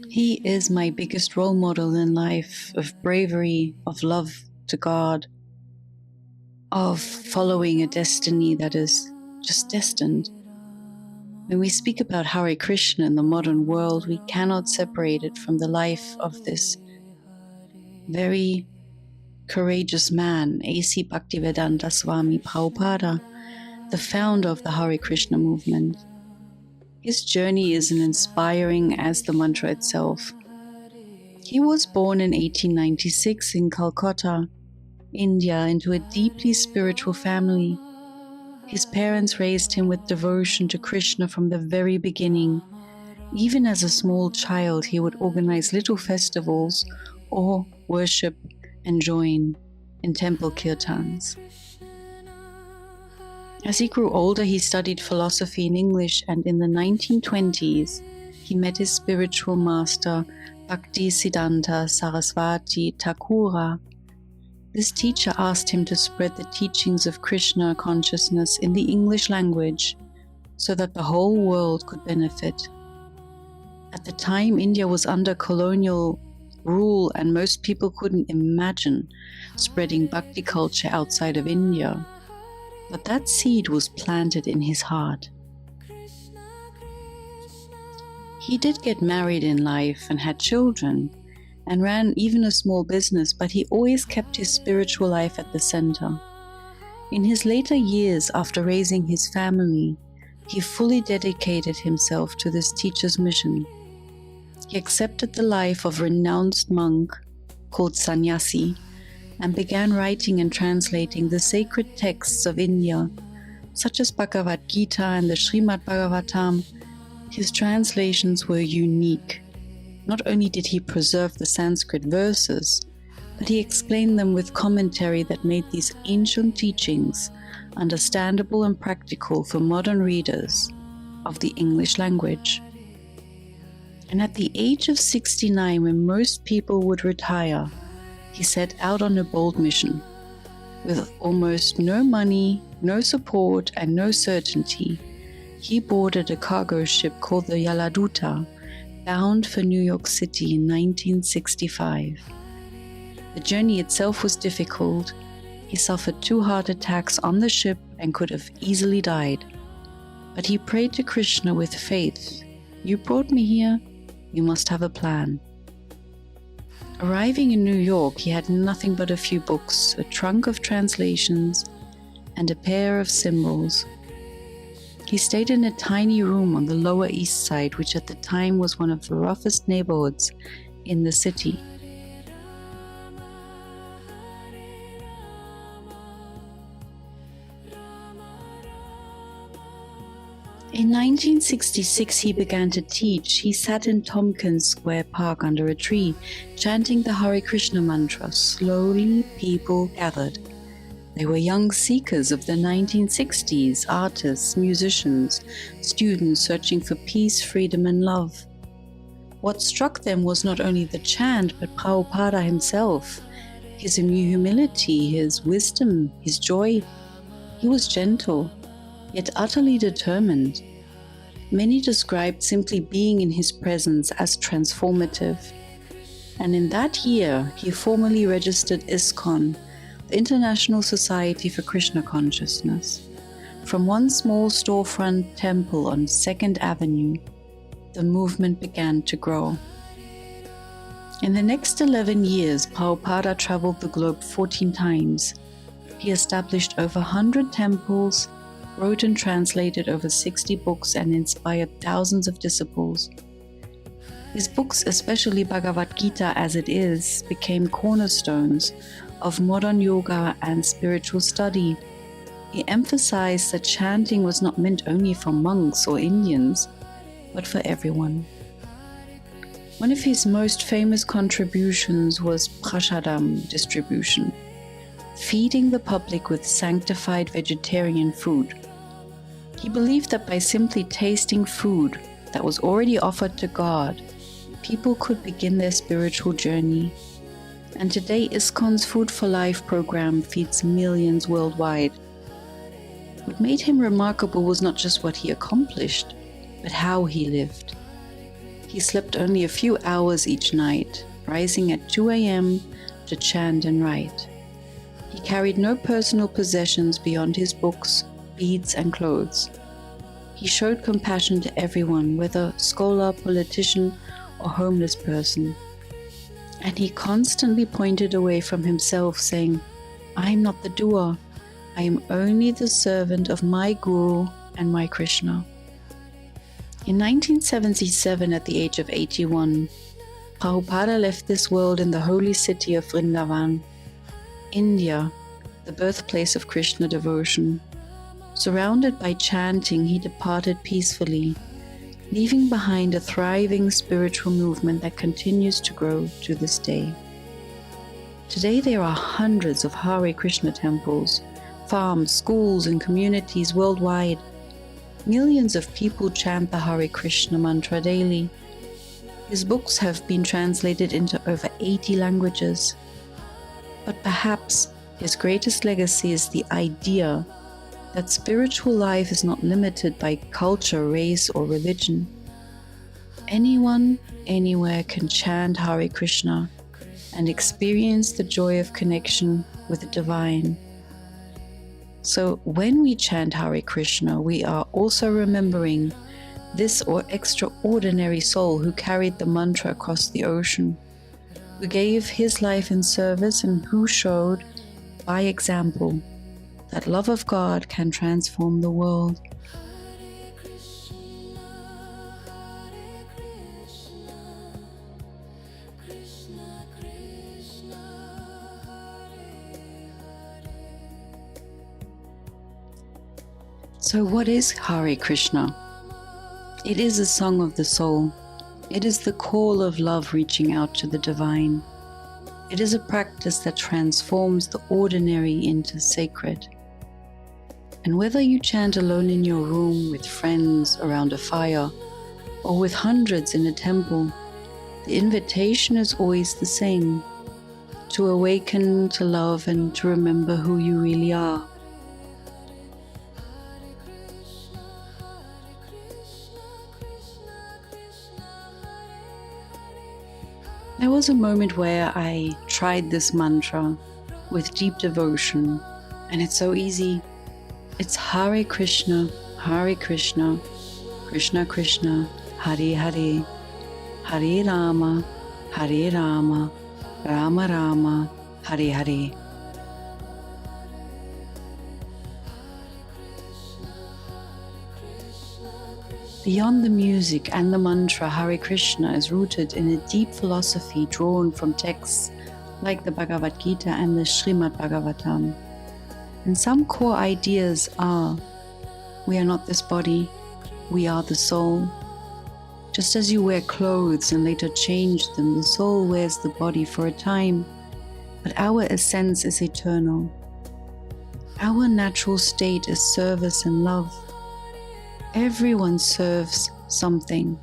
He is my biggest role model in life, of bravery, of love to God, of following a destiny that is just destined. When we speak about Hare Krishna in the modern world, we cannot separate it from the life of this very courageous man, A.C. Bhaktivedanta Swami Prabhupada, the founder of the Hare Krishna movement. His journey is as inspiring as the mantra itself. He was born in 1896 in Calcutta, India, into a deeply spiritual family. His parents raised him with devotion to Krishna from the very beginning. Even as a small child, he would organize little festivals or worship and join in temple kirtans. As he grew older, he studied philosophy in English, and in the 1920s, he met his spiritual master, Bhaktisiddhanta Saraswati Thakura. This teacher asked him to spread the teachings of Krishna consciousness in the English language so that the whole world could benefit. At the time, India was under colonial rule, and most people couldn't imagine spreading bhakti culture outside of India. But that seed was planted in his heart. He did get married in life and had children, and ran even a small business, but he always kept his spiritual life at the center. In his later years, after raising his family, he fully dedicated himself to this teacher's mission. He accepted the life of a renounced monk called sannyasi and began writing and translating the sacred texts of India, such as Bhagavad Gita and the Srimad Bhagavatam. His translations were unique. Not only did he preserve the Sanskrit verses, but he explained them with commentary that made these ancient teachings understandable and practical for modern readers of the English language. And at the age of 69, when most people would retire, he set out on a bold mission. With almost no money, no support, and no certainty, he boarded a cargo ship called the Yaladuta, bound for New York City in 1965. The journey itself was difficult. He suffered 2 heart attacks on the ship and could have easily died. But he prayed to Krishna with faith. "You brought me here, you must have a plan." Arriving in New York, he had nothing but a few books, a trunk of translations, and a pair of symbols. He stayed in a tiny room on the Lower East Side, which at the time was one of the roughest neighborhoods in the city. In 1966, he began to teach. He sat in Tompkins Square Park under a tree, chanting the Hare Krishna mantra. Slowly, people gathered. They were young seekers of the 1960s, artists, musicians, students searching for peace, freedom, and love. What struck them was not only the chant, but Prabhupada himself, his humility, his wisdom, his joy. He was gentle, yet utterly determined. Many described simply being in his presence as transformative. And in that year, he formally registered ISKCON, the International Society for Krishna Consciousness. From one small storefront temple on 2nd Avenue, the movement began to grow. In the next 11 years, Prabhupada traveled the globe 14 times. He established over 100 temples, wrote and translated over 60 books, and inspired thousands of disciples. His books, especially Bhagavad Gita as it is, became cornerstones of modern yoga and spiritual study. He emphasized that chanting was not meant only for monks or Indians, but for everyone. One of his most famous contributions was prasadam distribution, feeding the public with sanctified vegetarian food. He believed that by simply tasting food that was already offered to God, people could begin their spiritual journey. And today, ISKCON's Food for Life program feeds millions worldwide. What made him remarkable was not just what he accomplished, but how he lived. He slept only a few hours each night, rising at 2 a.m. to chant and write. He carried no personal possessions beyond his books, beads, and clothes. He showed compassion to everyone, whether scholar, politician, or homeless person. And he constantly pointed away from himself, saying, "I am not the doer. I am only the servant of my Guru and my Krishna." In 1977, at the age of 81, Prabhupada left this world in the holy city of Vrindavan, India, the birthplace of Krishna devotion. Surrounded by chanting, he departed peacefully, leaving behind a thriving spiritual movement that continues to grow to this day. Today there are hundreds of Hare Krishna temples, farms, schools, and communities worldwide. Millions of people chant the Hare Krishna mantra daily. His books have been translated into over 80 languages. But perhaps his greatest legacy is the idea that spiritual life is not limited by culture, race, or religion. Anyone, anywhere can chant Hare Krishna and experience the joy of connection with the divine. So when we chant Hare Krishna, we are also remembering this extraordinary soul who carried the mantra across the ocean, who gave his life in service, and who showed, by example, that love of God can transform the world. So what is Hare Krishna? It is a song of the soul. It is the call of love reaching out to the divine. It is a practice that transforms the ordinary into sacred. And whether you chant alone in your room, with friends around a fire, or with hundreds in a temple, the invitation is always the same: to awaken, to love, and to remember who you really are. There was a moment where I tried this mantra with deep devotion, and it's so easy. It's Hare Krishna, Krishna Krishna, Hare Hare, Hare Rama, Rama Rama, Hare Hare. Beyond the music and the mantra, Hare Krishna is rooted in a deep philosophy drawn from texts like the Bhagavad Gita and the Srimad Bhagavatam. And some core ideas are: we are not this body, we are the soul. Just as you wear clothes and later change them, the soul wears the body for a time, but our essence is eternal. Our natural state is service and love. Everyone serves something: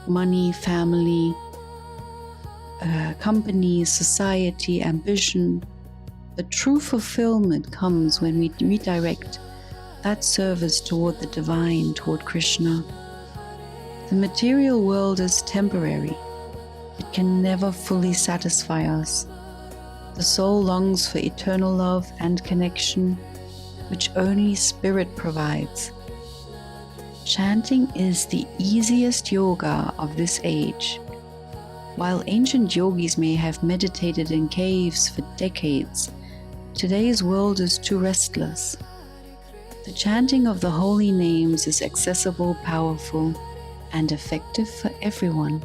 money, family, company, society, ambition. The true fulfillment comes when we redirect that service toward the divine, toward Krishna. The material world is temporary. It can never fully satisfy us. The soul longs for eternal love and connection, which only Spirit provides. Chanting is the easiest yoga of this age. While ancient yogis may have meditated in caves for decades, today's world is too restless. The chanting of the holy names is accessible, powerful, and effective for everyone.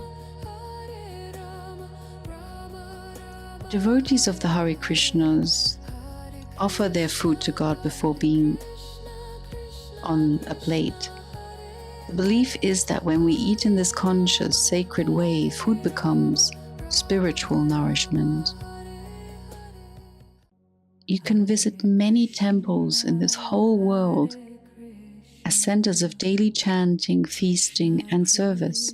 Devotees of the Hare Krishnas offer their food to God before being on a plate. The belief is that when we eat in this conscious, sacred way, food becomes spiritual nourishment. You can visit many temples in this whole world as centers of daily chanting, feasting, and service.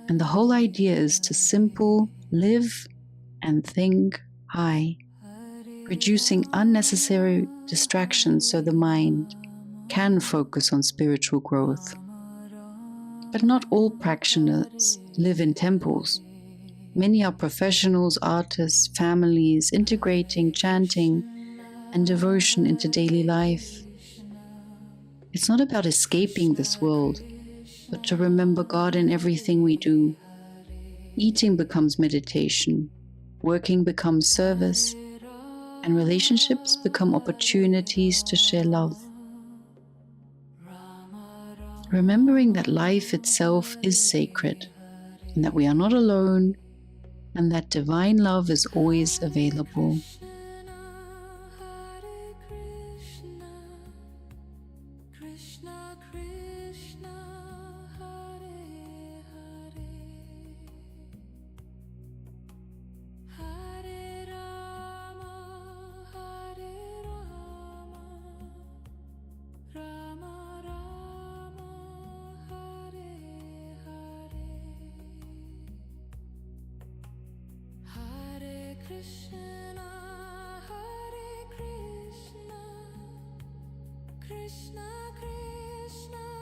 And the whole idea is to live and think high. reducing unnecessary distractions so the mind can focus on spiritual growth. But not all practitioners live in temples. Many are professionals, artists, families, integrating chanting and devotion into daily life. It's not about escaping this world, but to remember God in everything we do. Eating becomes meditation, working becomes service, and relationships become opportunities to share love. Remembering that life itself is sacred, and that we are not alone, and that divine love is always available. Krishna, Hare Krishna, Krishna Krishna.